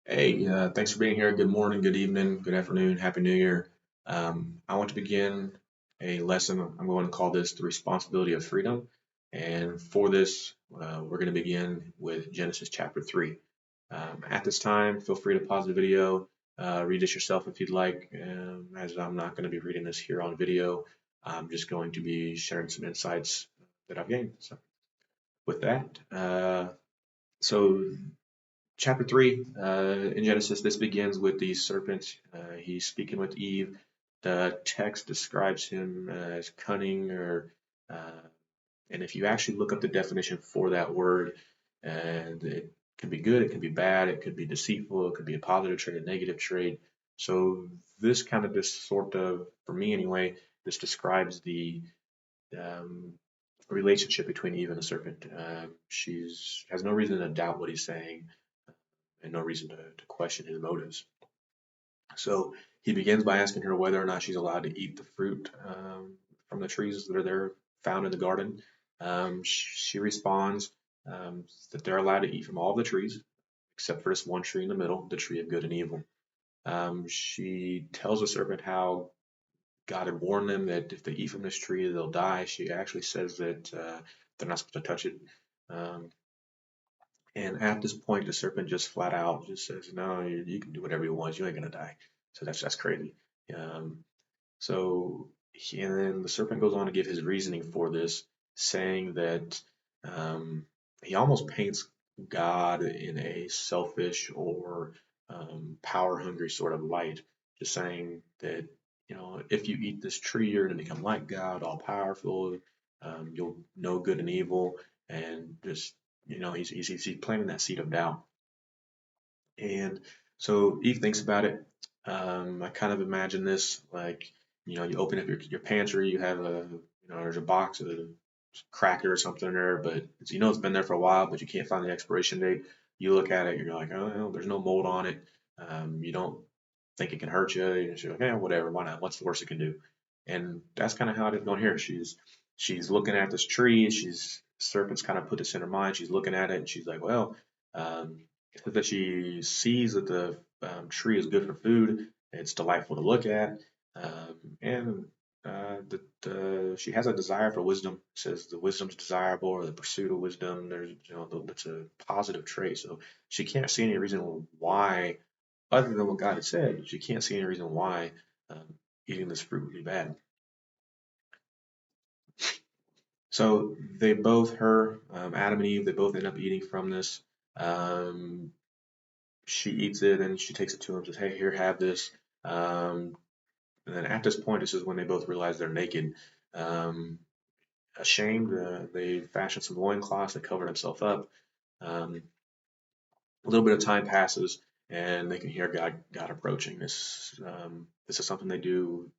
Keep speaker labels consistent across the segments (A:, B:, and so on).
A: Hey, thanks for being here. Good morning, good evening, good afternoon, Happy New Year. I want to begin a lesson. I'm going to call this the responsibility of freedom. And for this, we're going to begin with Genesis chapter 3. At this time, feel free to pause the video, read this yourself if you'd like. As I'm not going to be reading this here on video, I'm just going to be sharing some insights that I've gained. So, with that, so chapter 3 in Genesis, this begins with the serpent. He's speaking with Eve. The text describes him as cunning, uh, and if you actually look up the definition for that word, and it can be good, it can be bad, it could be deceitful, it could be a positive trait, a negative trait. So this kind of just sort of, for me anyway, this describes the um, relationship between Eve and the serpent. She's has no reason to doubt what he's saying and no reason to question his motives. So he begins by asking her whether or not she's allowed to eat the fruit from the trees that are there found in the garden. She responds that they're allowed to eat from all the trees except for this one tree in the middle, the tree of good and evil. She tells the serpent how God had warned them that if they eat from this tree, they'll die. She actually says that they're not supposed to touch it. Um, And at this point, the serpent just flat out just says, "No, you can do whatever you want. You ain't gonna die." So that's crazy. Um, and then the serpent goes on to give his reasoning for this, saying that um, he almost paints God in a selfish or power hungry sort of light, just saying that if you eat this tree, you're gonna become like God, all powerful. You'll know good and evil, and just he's planting that seed of doubt. And so Eve thinks about it. I kind of imagine this like, you open up your pantry, you have there's a box of cracker or something in there, but it's been there for a while, but you can't find the expiration date. You look at it, you're like, oh, well, there's no mold on it. You don't think it can hurt you. You're like, yeah, whatever, why not? What's the worst it can do? And that's kind of how it is going here. She's looking at this tree. She's serpent's kind of put this in her mind. She's looking at it and she's like, well, um, that she sees that the tree is good for food. It's delightful to look at, and she has a desire for wisdom. It says the wisdom's desirable, or the pursuit of wisdom. That's a positive trait. So she can't see any reason why, other than what God had said, she can't see any reason why um, eating this fruit would be bad. So they both, Adam and Eve, they both end up eating from this. Um, she eats it and she takes it to him and says, "Hey, here, have this." Um, and then at this point, this is when they both realize they're naked. Um, Ashamed, they fashion some loincloths, they cover themselves up. Um, a little bit of time passes and they can hear God approaching. This is something they do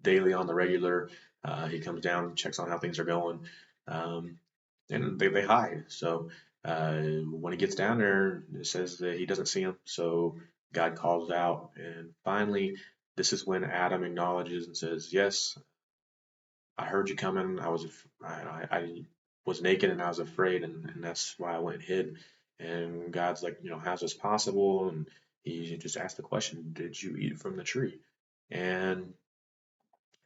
A: daily on the regular. He comes down, checks on how things are going, um, and they hide. So when he gets down there, it says that he doesn't see him. So God calls out, and finally, this is when Adam acknowledges and says, "Yes, I heard you coming. I was naked and I was afraid, and that's why I went and hid." And God's like, how's this possible? And he just asked the question, "Did you eat from the tree?" And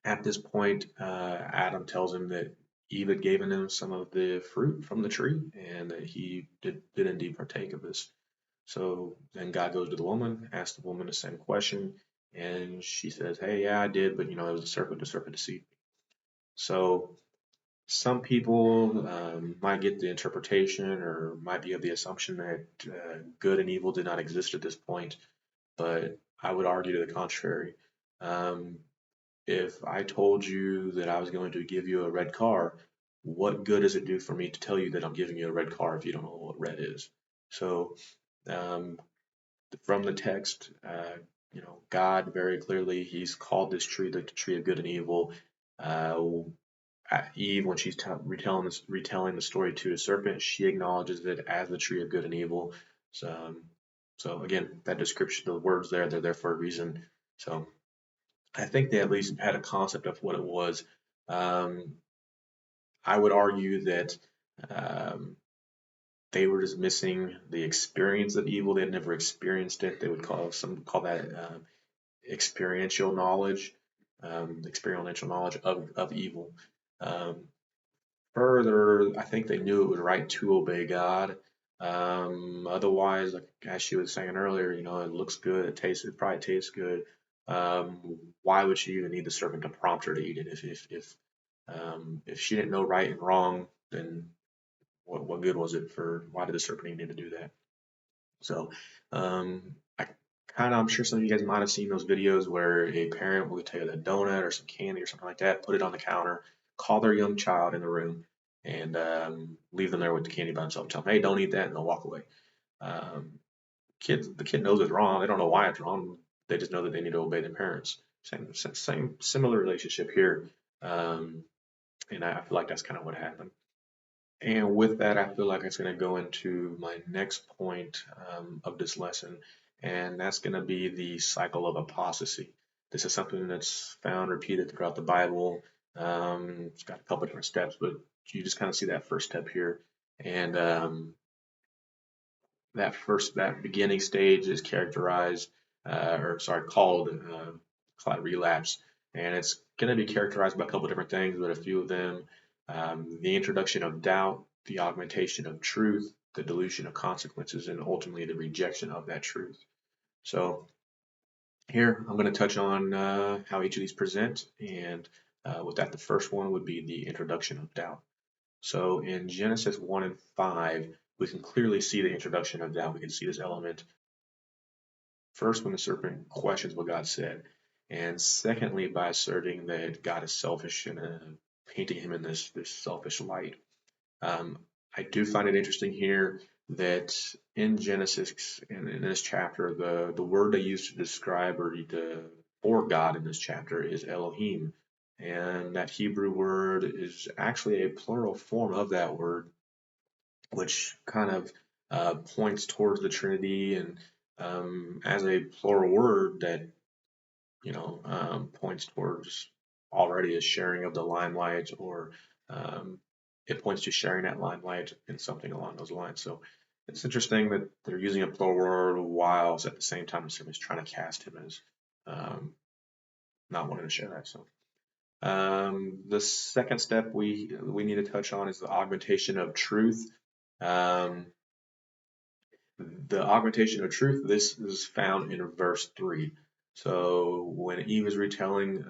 A: at this point, Adam tells him that Eve had given him some of the fruit from the tree and that he did indeed partake of this. So then God goes to the woman, asks the woman the same question, and she says, "Hey, yeah, I did, but it was a serpent. The serpent deceived me." So some people might get the interpretation or might be of the assumption that good and evil did not exist at this point, but I would argue to the contrary. Um, if I told you that I was going to give you a red car, what good does it do for me to tell you that I'm giving you a red car if you don't know what red is? So, um, from the text, God very clearly, He's called this tree the tree of good and evil. Uh, Eve, when she's retelling the story to the serpent, she acknowledges it as the tree of good and evil. So, so again, that description, the words there, they're there for a reason. So I think they at least had a concept of what it was. Um, I would argue that um, they were just missing the experience of evil. They had never experienced it. They would call that experiential knowledge, experiential knowledge of evil. Um, Further, I think they knew it was right to obey God. Otherwise, like as she was saying earlier, it looks good, it probably tastes good. Why would she even need the serpent to prompt her to eat it? If she didn't know right and wrong, then what good was it for? Why did the serpent even need to do that? So, I I'm sure some of you guys might have seen those videos where a parent will take a donut or some candy or something like that, put it on the counter, call their young child in the room, and leave them there with the candy by themselves. Tell them, hey, don't eat that, and they'll walk away. Um, the kid knows it's wrong. They don't know why it's wrong. They just know that they need to obey their parents. Similar relationship here, um, and I feel like that's kind of what happened. And with that, I feel like it's going to go into my next point of this lesson, and that's going to be the cycle of apostasy. This is something that's found repeated throughout the Bible. It's got a couple different steps, but you just kind of see that first step here. And that beginning stage is called relapse, and it's going to be characterized by a couple different things, but a few of them: the introduction of doubt, the augmentation of truth, the dilution of consequences, and ultimately the rejection of that truth. So here I'm going to touch on how each of these present, and with that, the first one would be the introduction of doubt. So in Genesis 1 and 5, we can clearly see the introduction of doubt. We can see this element first when the serpent questions what God said, and secondly by asserting that God is selfish and painting him in this selfish light. Um, I do find it interesting here that in Genesis, in this chapter, the word they use to describe for God in this chapter is Elohim, and that Hebrew word is actually a plural form of that word, which kind of points towards the Trinity, and as a plural word that points towards already a sharing of the limelight, or um, it points to sharing that limelight in something along those lines. So it's interesting that they're using a plural word while at the same time is trying to cast him as not wanting to share that. So the second step we need to touch on is the augmentation of truth. Um, the augmentation of truth, this is found in verse 3. So when Eve is retelling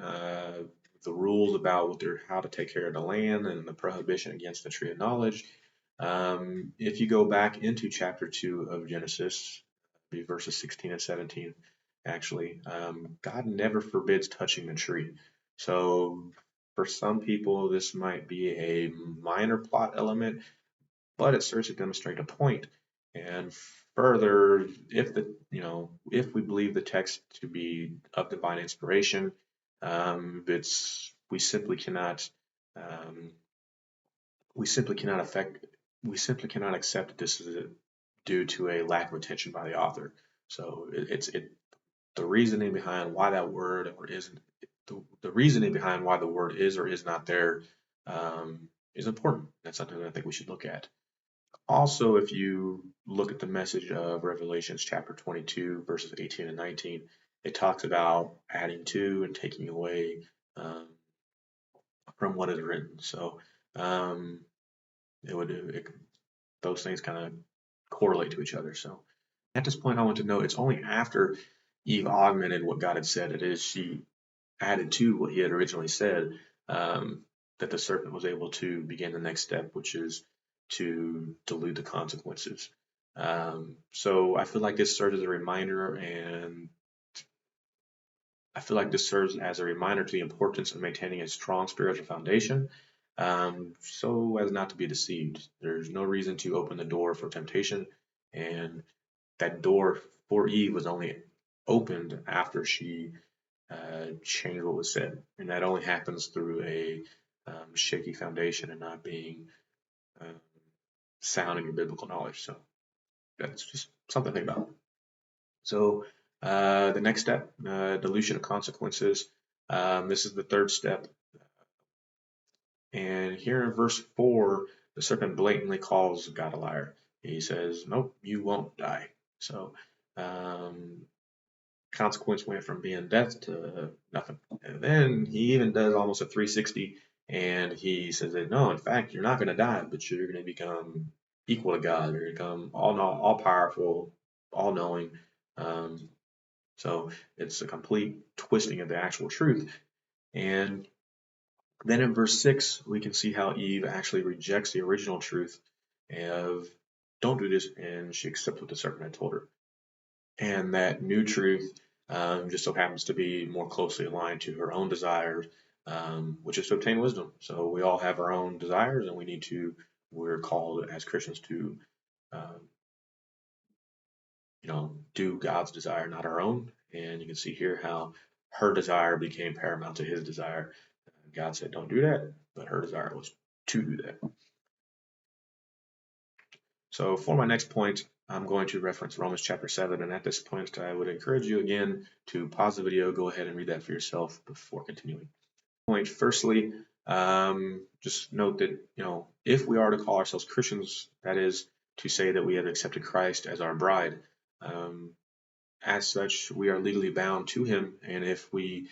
A: the rules about how to take care of the land and the prohibition against the tree of knowledge, if you go back into chapter 2 of Genesis, verses 16 and 17, actually, God never forbids touching the tree. So for some people, this might be a minor plot element, but it serves to demonstrate a point. And further, if we believe the text to be of divine inspiration, it's um, we simply cannot affect we simply cannot accept that this is due to a lack of attention by the author. So the reasoning behind why that word or isn't the reasoning behind why the word is or is not there is important. That's something that I think we should look at. Also, if you look at the message of Revelations chapter 22, verses 18 and 19, it talks about adding to and taking away um, from what is written. So um, those things kind of correlate to each other. So at this point, I want to note it's only after Eve augmented what God had said, it is she added to what he had originally said, that the serpent was able to begin the next step, which is to dilute the consequences. So I feel like this serves as a reminder, and I feel like this serves as a reminder to the importance of maintaining a strong spiritual foundation, so as not to be deceived. There's no reason to open the door for temptation, and that door for Eve was only opened after she change what was said, and that only happens through a shaky foundation and not being uh, sound in your biblical knowledge. So that's just something to think about. So the next step, dilution of consequences. This is the third step, and here in verse 4, the serpent blatantly calls God a liar. he says, nope, you won't die. So consequence went from being death to nothing. And then he even does almost a 360, and he says that no, in fact, you're not going to die, but you're going to become equal to God. You're going to become all powerful, all knowing. Um, so it's a complete twisting of the actual truth. And then in verse 6, we can see how Eve actually rejects the original truth of don't do this, and she accepts what the serpent had told her. And that new truth just so happens to be more closely aligned to her own desires, which is to obtain wisdom. So we all have our own desires, and we're called as Christians to, um, do God's desire, not our own. And you can see here how her desire became paramount to his desire. God said, don't do that, but her desire was to do that. So for my next point, I'm going to reference Romans chapter 7, and at this point, I would encourage you again to pause the video, go ahead and read that for yourself before continuing. Firstly, just note that, if we are to call ourselves Christians, that is to say that we have accepted Christ as our bride. As such, we are legally bound to him, and if we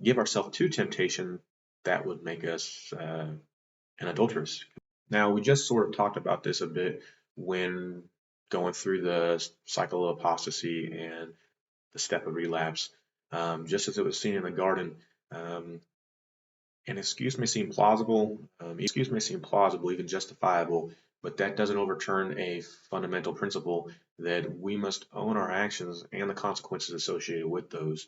A: give ourselves to temptation, that would make us an adulteress. Now, we just sort of talked about this a bit when going through the cycle of apostasy and the step of relapse, just as it was seen in the garden. An excuse may seem plausible, even justifiable, but that doesn't overturn a fundamental principle that we must own our actions and the consequences associated with those.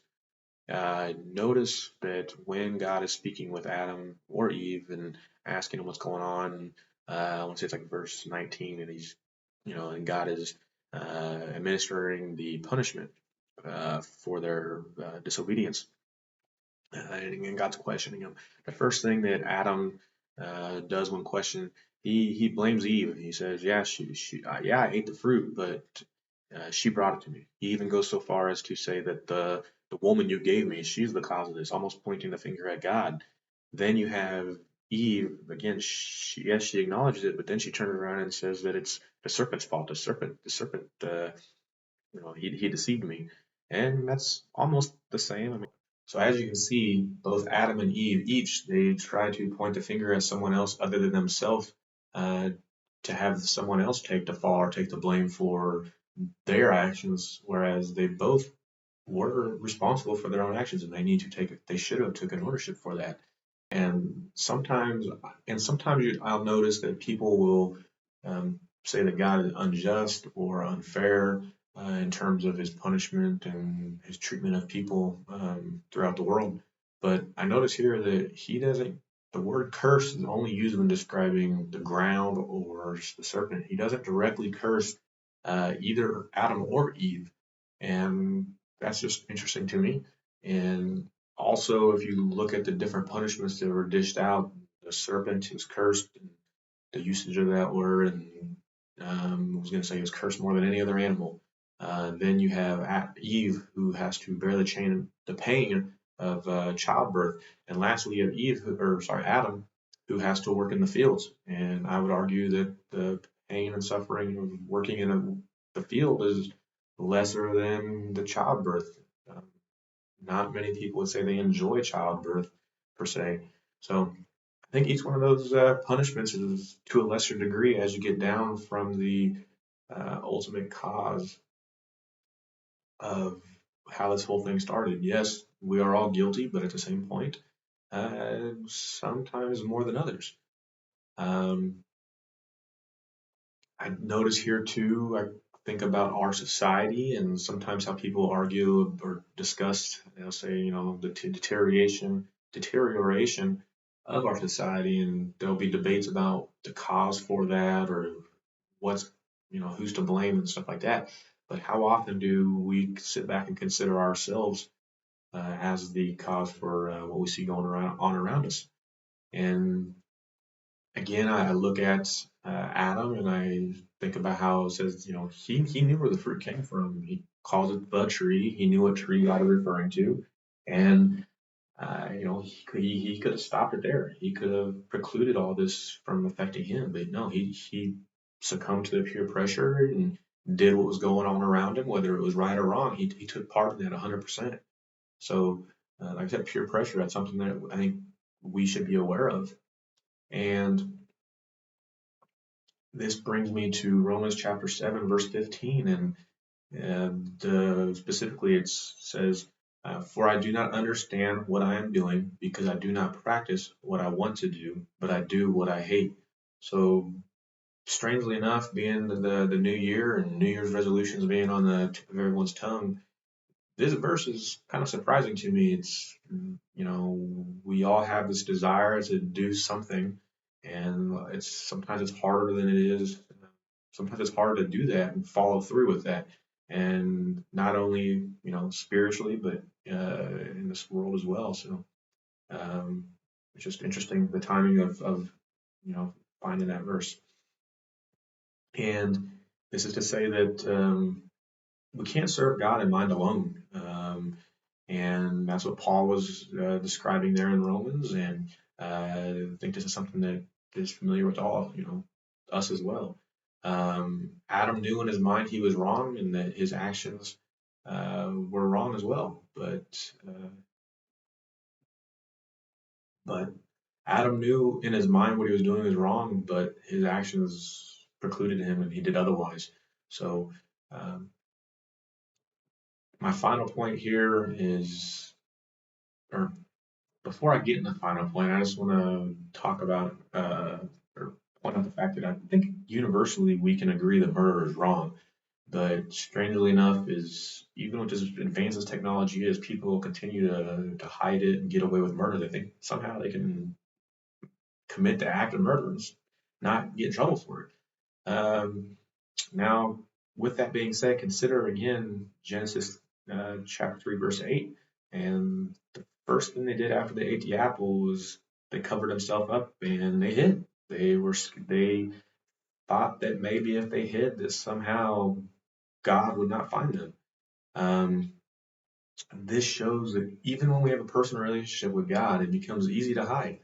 A: Notice that when God is speaking with Adam or Eve and asking them what's going on, I want to say it's like verse 19, and and God is administering the punishment for their disobedience. And God's questioning him. The first thing that Adam does when questioned, he blames Eve. He says, "Yeah, yeah, I ate the fruit, but she brought it to me." He even goes so far as to say that the woman you gave me, she's the cause of this, almost pointing the finger at God. Then you have Eve again. She acknowledges it, but then she turns around and says that it's the serpent's fault. The serpent, he deceived me, and that's almost the same. I mean, so as you can see, both Adam and Eve they try to point the finger at someone else other than themselves, uh, to have someone else take the fall or take the blame for their actions, whereas they both were responsible for their own actions, and they should have taken ownership for that. And sometimes I'll notice that people will say that God is unjust or unfair in terms of his punishment and his treatment of people throughout the world. But I notice here that he doesn't. The word curse is only used when describing the ground or the serpent. He doesn't directly curse either Adam or Eve, and that's just interesting to me. And also, if you look at the different punishments that were dished out, the serpent was cursed, and the usage of that word, and I was going to say he was cursed more than any other animal. Then you have Eve, who has to bear the pain of childbirth, and lastly, you have Adam, who has to work in the fields. And I would argue that the pain and suffering of working in the field is lesser than the childbirth. Um, Not many people would say they enjoy childbirth per se. So I think each one of those punishments is to a lesser degree as you get down from the ultimate cause of how this whole thing started. Yes, we are all guilty, but at the same point, sometimes more than others. Um, I notice here too, I think about our society and sometimes how people argue or discuss, they'll say, the deterioration of our society, and there'll be debates about the cause for that or what's, who's to blame and stuff like that. But how often do we sit back and consider ourselves as the cause for what we see going around us? And again, I look at Adam and I think about how it says, he knew where the fruit came from. He calls it the tree. He knew what tree God was referring to, and he could have stopped it there. He could have precluded all this from affecting him, but no, he succumbed to the peer pressure and did what was going on around him, whether it was right or wrong. He took part in that 100%. So, like I said, peer pressure, that's something that I think we should be aware of. And this brings me to Romans chapter 7, verse 15. And specifically, it says, For I do not understand what I am doing, because I do not practice what I want to do, but I do what I hate. So, strangely enough, being the new year and New Year's resolutions being on the tip of everyone's tongue, this verse is kind of surprising to me. We all have this desire to do something, and sometimes it's harder than it is. Sometimes it's hard to do that and follow through with that, and not only spiritually, but in this world as well. So it's just interesting the timing of finding that verse. And this is to say that we can't serve God in mind alone. And that's what Paul was describing there in Romans. And I think this is something that is familiar with all, us as well. Adam knew in his mind he was wrong and that his actions were wrong as well. But Adam knew in his mind what he was doing was wrong, but his actions precluded him and he did otherwise. So, um, my final point here is, or before I get into the final point, I just want to talk about or point out the fact that I think universally we can agree that murder is wrong. But strangely enough, is even with as advanced as technology is, people continue to hide it and get away with murder. They think somehow they can commit the act of murder and not get in trouble for it. Now, with that being said, consider again Genesis chapter 3, verse 8. And the first thing they did after they ate the apple was they covered themselves up and they hid. They thought that maybe if they hid, that somehow God would not find them. Um, this shows that even when we have a personal relationship with God, it becomes easy to hide.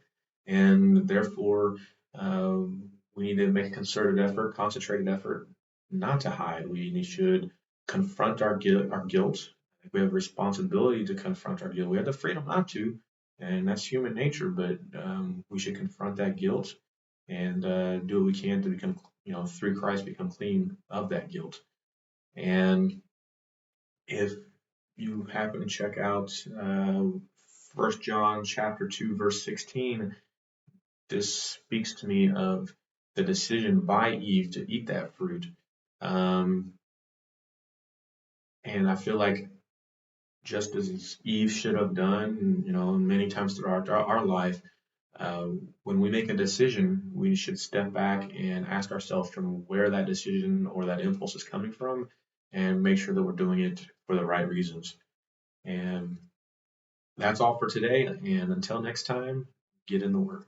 A: And therefore, we need to make a concerted effort, concentrated effort, not to hide. We should confront our guilt. We have a responsibility to confront our guilt. We have the freedom not to, and that's human nature. But we should confront that guilt and do what we can to become, through Christ, become clean of that guilt. And if you happen to check out 1 John chapter 2, verse 16, this speaks to me of the decision by Eve to eat that fruit. And I feel like just as Eve should have done, many times throughout our life, when we make a decision, we should step back and ask ourselves from where that decision or that impulse is coming from and make sure that we're doing it for the right reasons. And that's all for today. And until next time, get in the Word.